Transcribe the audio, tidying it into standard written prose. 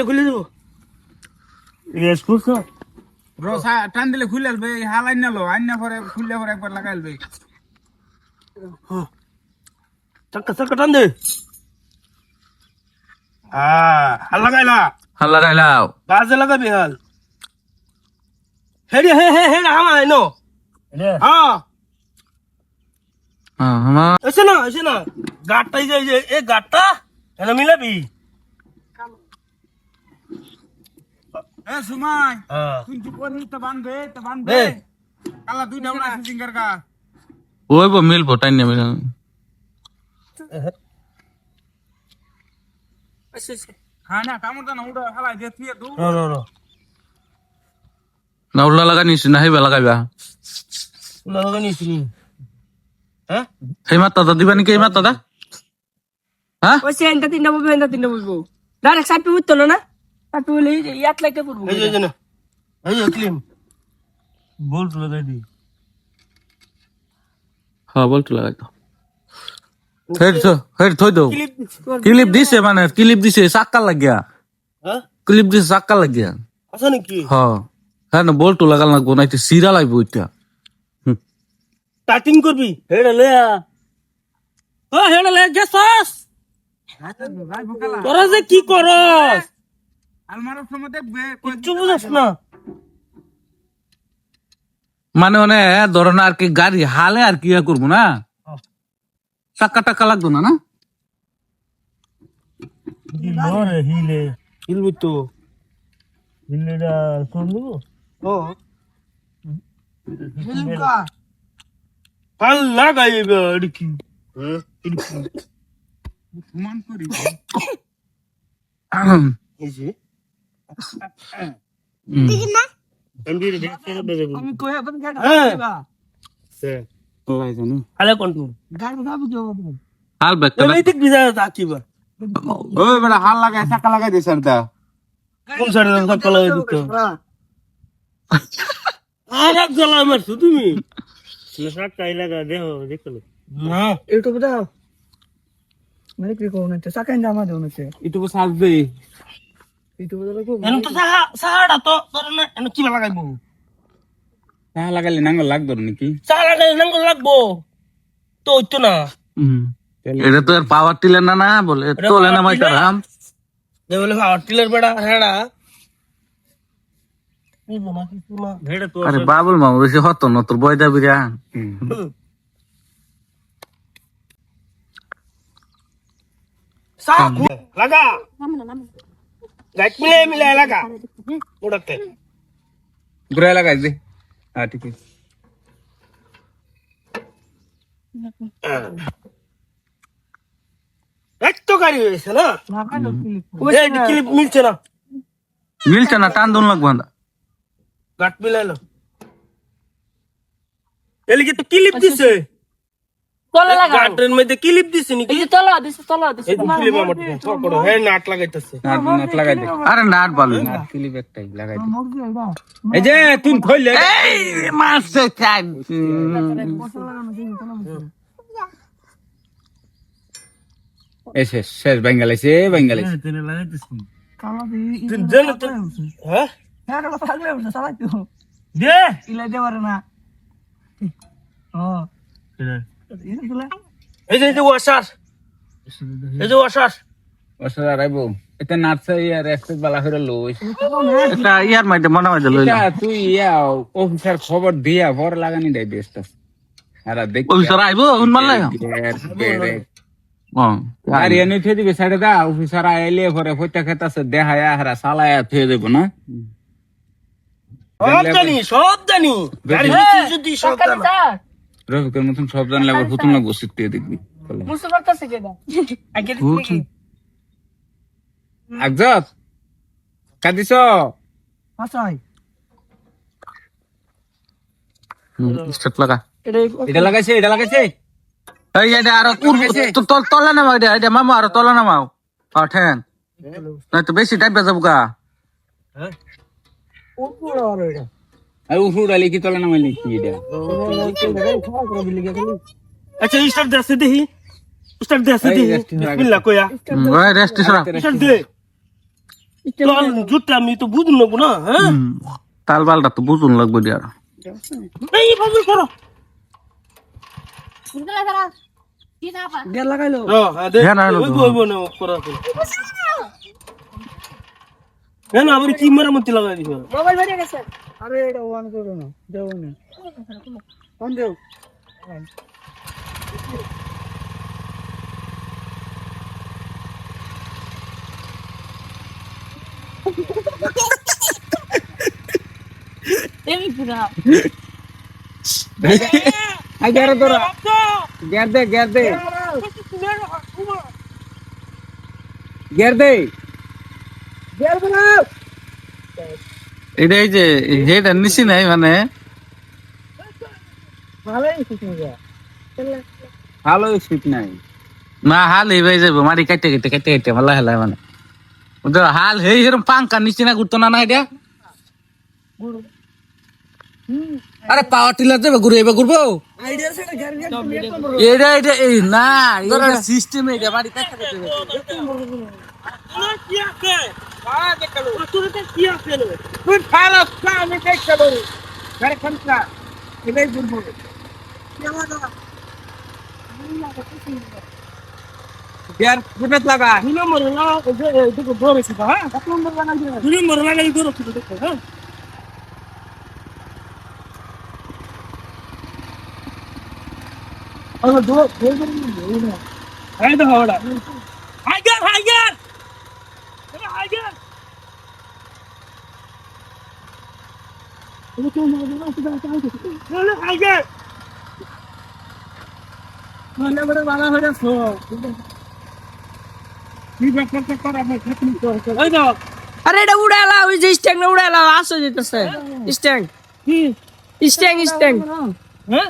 খুলে দেবো রেস করছো রসা টান দিলে খুলে আসবে হাল আইনালো আইনা পরে খুললে পরে একবার লাগাই আসবে চাক্কা চাক্কা টান দে হাল লাগাইলাও গাছে লাগাবি হাল হেডি হে হামায় নো হ্যাঁ এসে না গাটটাই যে এই গাটটা এটা মিলাবি সুমাই হ্যাঁ তুই চুপ করে তো বানবে কালা দুইটা উড়া আছে সিঙ্গার কা ওই বো মিলবো টাইম নেবে হ্যাঁ না কামড় না উড়া হালাই দে তুই দু নো না উল্লা লাগা নিস না হেবা লাগাইবা লাগা নিছি হ্যাঁ এই মাত্রা দিবা নাকি এই মাত্রা হ্যাঁ ওই সেন্টা তিনটা বলবো ডাইরেক্ট সাইড পে উঠতো না সাইড পে বলে ইয়াত লাইতে পড়বো এই যে না এই যে ক্লিম বল তো লাগাই দি হ্যাঁ বলতো লাগাই দাও হেড থই দাও ক্লিপ দিছে মানে ক্লিপ দিছে চাক্কা লাগিয়া হ্যাঁ ক্লিপ দিছে চাক্কা লাগিয়া আছে নাকি হ্যাঁ হ্যাঁ না বলতো লাগাল লাগবো না এটা সিরা লাগবো এটা টাইটিং করবি হেডা লে হেডা লে গেছস তোরা যে কি করস আলমারের সময় দেখবে কিচ্ছু বুঝছ না মানে ধরো না আর কি গাড়ি হালে আর কি করবো না চাক্কা টাক্কা লাগতো না না হিলবি তো হিলেটা শুনবো ও হিলকা হাল লাগাইবে আরকি মান করি এই যে আমি কই আপন গাড়ি হ্যাঁ। দিবা সে ওই জানি আলে কোনটু গাড়ি দাবি কি হবে হাল ব্যাগটা এই ঠিক বিজা তাকিবা ওই বড় হাল লাগাই চাকা লাগাই দিছ আর দা কোন সাইডে দাম কলা হই দিত আর এক জ্বালা মারছো তুমি সাত টাই লাগা দেখো দেখো না ইউটিউব দাও মানে কি কোন আছে সাকেন জামা দেও না ইটু সাজ দে ইউটিউব দাও কো এন তো সাহাড়া তো তোর না এন কি লাগাইবো হ্যাঁ লাগাইলে নাঙ্গল লাগতো নাকি সাহা লাগাইলে নাঙ্গল লাগবো তো হইতো না এটা তো আর পাওয়ার টিলার না না বলে তোলে না মাইটা রাম দে বলে পাওয়ার টিলার বেড়া হেড়া কি বনা কি না হেড়া তো আরে বাবুল মামু বেশি হতো না তোর বয়দা বিরা সাহা লাগা গাইট মিলে লাগা উড়াতে ঘুরে লাগাই দে হ্যাঁ ঠিক আছে এক তো গাড়ি হয়েছে না লাগালো ক্লিপ এই ক্লিপ মিলছে না মিলছে না টান দোন লাগবো না গাট মিলাইলো এলিকে তো ক্লিপ দিছে তলা লাগাও গাটের মধ্যে ক্লিপ দিছে নি এই যে তলা দিছে এই ক্লিপ আমার পড়ো হে নাট লাগাইতেছে নাট লাগাই দে আরে নাট বালু নাট ক্লিপ একটাই লাগাই দে মুরগি এটা এই যে তুই কইলে এই মারছে চাই মশলা লাগানো দিন তলা এসে শেষ বেঙ্গালাইছে তেনে লাগাইতেছি কালা দি তুই জানো তো হ্যাঁ হ্যাঁ কালা থাকলে না সালাই তো দে ইলাই দে পারে না ও ইলা এই যে ওয়াশার এই যে ওয়াশার ওসরা রাইবো এটা নাটছে ইয়ার এক্সেস বালা করে লই এটা ইয়ার মাইতে মনে হয় লইলা এটা তুই ইয়া অফিসার খবর দিয়া ভর লাগানি দেই বেস্ট আর দেখ অফিসার আইবো উন মারলাই আর এনে থে দিবে সাইডে দা অফিসার আইলে পরে ফইটা খেতাছে দেখায়া হারা সালায়া থে দেব না সব জানি গাড়ি যদি সব জানি রফিকের মতন সব জানলে আবার হুতুন লাগবো সিটে দেখবি বুঝতে পারতাছে কেডা আগে দেখি আগজাত কাদিস আসাই স্টার্ট লাগা এটা লাগাইছে এই এটা আর তলা নামাও এটা মামু আর তলা নামাও ঠ্যাং না তো বেশি টাইপ যাবো গা উপর আর এটা আর উফু ডালি কি তলে নামাইলি কি এটা আচ্ছা স্টার্ট দে দেখি স্টার্ট দে দেখি বিসমিল্লাহ কইয়া রেস্ট সরা স্টার্ট দে চল জুটটা আমি তো বুঝুন নেবো না হ্যাঁ তাল বালটা তো বুঝুন লাগবে দিয়ে আর এই বাবু করো গের লাগাইলো হ্যাঁ, না, না, না করা হ্যাঁ না আবার কি মেরামতি লাগাই দিবে মোবাইল বেরিয়ে গেছে আরে এটা ওয়ান করো না দেও না কোন দেও আই গের তোরা গের দে গের দে গের দে এটা এই যে হেটা নিছি নাই মানে ভালো শীত নাই না হাল হয়ে যাবো মারি কাটতে কাটতে কাটতে কাটতে ভালো হেলায় মানে বুঝছো? হাল হে এরকম পাঙ্কা নিচে না ঘুরতো না না এটা আরে পাওয়ার টিলার যাবে ঘুরে এবার ঘুরবো আইডিয়া সেটা গের এটা এটা এই না এটা সিস্টেম এটা মারি কাটতে কাটতে কি আছে তোর কি আছে তুই ভালো আমি দেখতে পারি ঘরে খানকা এটাই বলবো यार कुठेच लागा দুই নম্বর না দেখো ধরেছি হ্যাঁ এক নম্বর লাগাই দুই নম্বর লাগাই ধরো দেখো হ্যাঁ আরে ধরো এই দেখো ওটা হাইগার হাইগার হাইগার হাইগার মানে বড় বালা হয়ে যাচ্ছে কি ব্যাপার করা হয় এই দাও আরে এটা উড়ালা ওই যে স্ট্যাং না উড়ালা আসো যেতেছে স্ট্যাং কি স্ট্যাং হ্যাঁ